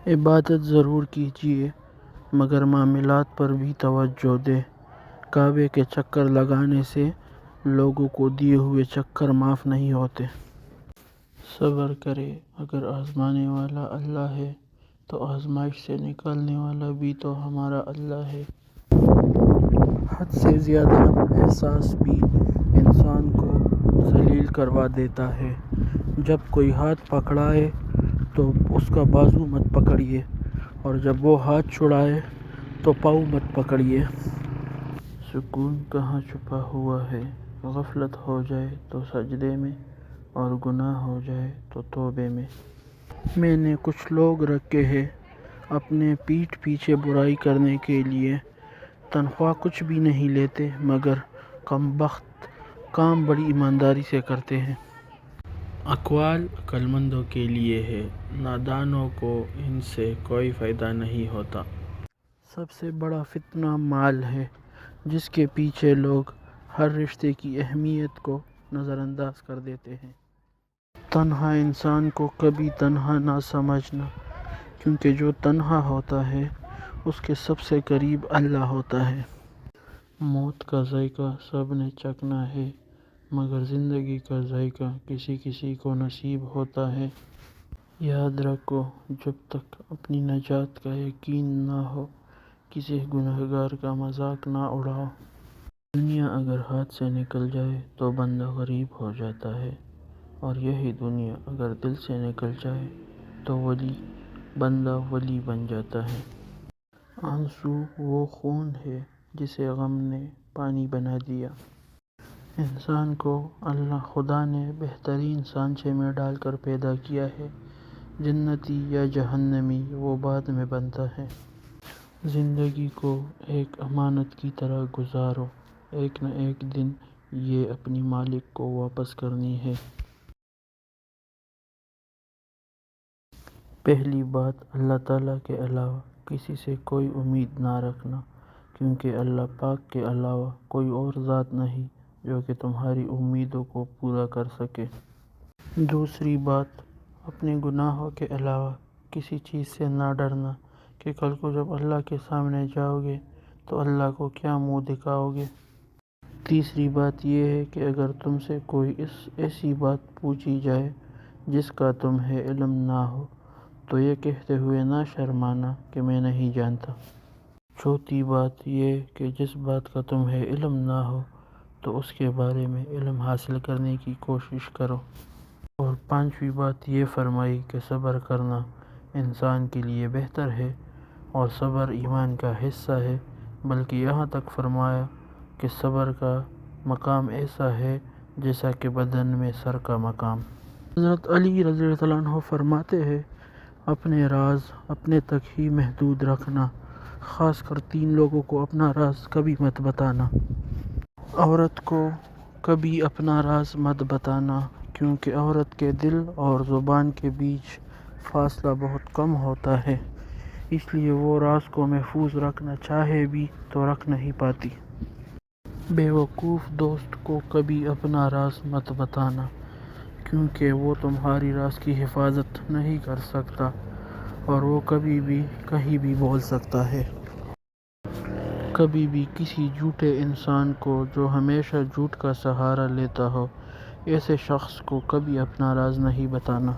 عبادت ضرور کیجیے مگر معاملات پر بھی توجہ دیں۔ کعبے کے چکر لگانے سے لوگوں کو دیے ہوئے چکر معاف نہیں ہوتے۔ صبر کرے، اگر آزمانے والا اللہ ہے تو آزمائش سے نکالنے والا بھی تو ہمارا اللہ ہے۔ حد سے زیادہ احساس بھی انسان کو ذلیل کروا دیتا ہے۔ جب کوئی ہاتھ پکڑائے تو اس کا بازو مت پکڑیے، اور جب وہ ہاتھ چھڑائے تو پاؤں مت پکڑیے۔ سکون کہاں چھپا ہوا ہے، غفلت ہو جائے تو سجدے میں، اور گناہ ہو جائے تو توبے میں۔ میں نے کچھ لوگ رکھے ہیں اپنے پیٹھ پیچھے برائی کرنے کے لیے، تنخواہ کچھ بھی نہیں لیتے مگر کم بخت کام بڑی ایمانداری سے کرتے ہیں۔ اقوال عقل مندوں کے لیے ہے، نادانوں کو ان سے کوئی فائدہ نہیں ہوتا۔ سب سے بڑا فتنہ مال ہے، جس کے پیچھے لوگ ہر رشتے کی اہمیت کو نظر انداز کر دیتے ہیں۔ تنہا انسان کو کبھی تنہا نہ سمجھنا، کیونکہ جو تنہا ہوتا ہے اس کے سب سے قریب اللہ ہوتا ہے۔ موت کا ذائقہ سب نے چکھنا ہے، مگر زندگی کا ذائقہ کسی کسی کو نصیب ہوتا ہے۔ یاد رکھو، جب تک اپنی نجات کا یقین نہ ہو، کسی گنہگار کا مذاق نہ اڑاؤ۔ دنیا اگر ہاتھ سے نکل جائے تو بندہ غریب ہو جاتا ہے، اور یہی دنیا اگر دل سے نکل جائے تو بندہ ولی بن جاتا ہے۔ آنسو وہ خون ہے جسے غم نے پانی بنا دیا۔ انسان کو اللہ خدا نے بہترین سانچے میں ڈال کر پیدا کیا ہے، جنتی یا جہنمی وہ بعد میں بنتا ہے۔ زندگی کو ایک امانت کی طرح گزارو، ایک نہ ایک دن یہ اپنی مالک کو واپس کرنی ہے۔ پہلی بات، اللہ تعالیٰ کے علاوہ کسی سے کوئی امید نہ رکھنا، کیونکہ اللہ پاک کے علاوہ کوئی اور ذات نہیں جو کہ تمہاری امیدوں کو پورا کر سکے۔ دوسری بات، اپنے گناہوں کے علاوہ کسی چیز سے نہ ڈرنا کہ کل کو جب اللہ کے سامنے جاؤ گے تو اللہ کو کیا منہ دکھاؤ گے۔ تیسری بات یہ ہے کہ اگر تم سے کوئی ایسی بات پوچھی جائے جس کا تمہیں علم نہ ہو تو یہ کہتے ہوئے نہ شرمانا کہ میں نہیں جانتا۔ چوتھی بات یہ کہ جس بات کا تمہیں علم نہ ہو تو اس کے بارے میں علم حاصل کرنے کی کوشش کرو۔ اور پانچویں بات یہ فرمائی کہ صبر کرنا انسان کے لیے بہتر ہے، اور صبر ایمان کا حصہ ہے، بلکہ یہاں تک فرمایا کہ صبر کا مقام ایسا ہے جیسا کہ بدن میں سر کا مقام۔ حضرت علی رضی اللہ عنہ فرماتے ہیں، اپنے راز اپنے تک ہی محدود رکھنا، خاص کر 3 لوگوں کو اپنا راز کبھی مت بتانا۔ عورت کو کبھی اپنا راز مت بتانا، کیونکہ عورت کے دل اور زبان کے بیچ فاصلہ بہت کم ہوتا ہے، اس لیے وہ راز کو محفوظ رکھنا چاہے بھی تو رکھ نہیں پاتی۔ بیوقوف دوست کو کبھی اپنا راز مت بتانا، کیونکہ وہ تمہاری راز کی حفاظت نہیں کر سکتا، اور وہ کبھی بھی کہیں بھی بول سکتا ہے۔ کبھی بھی کسی جھوٹے انسان کو جو ہمیشہ جھوٹ کا سہارا لیتا ہو، ایسے شخص کو کبھی اپنا راز نہیں بتانا۔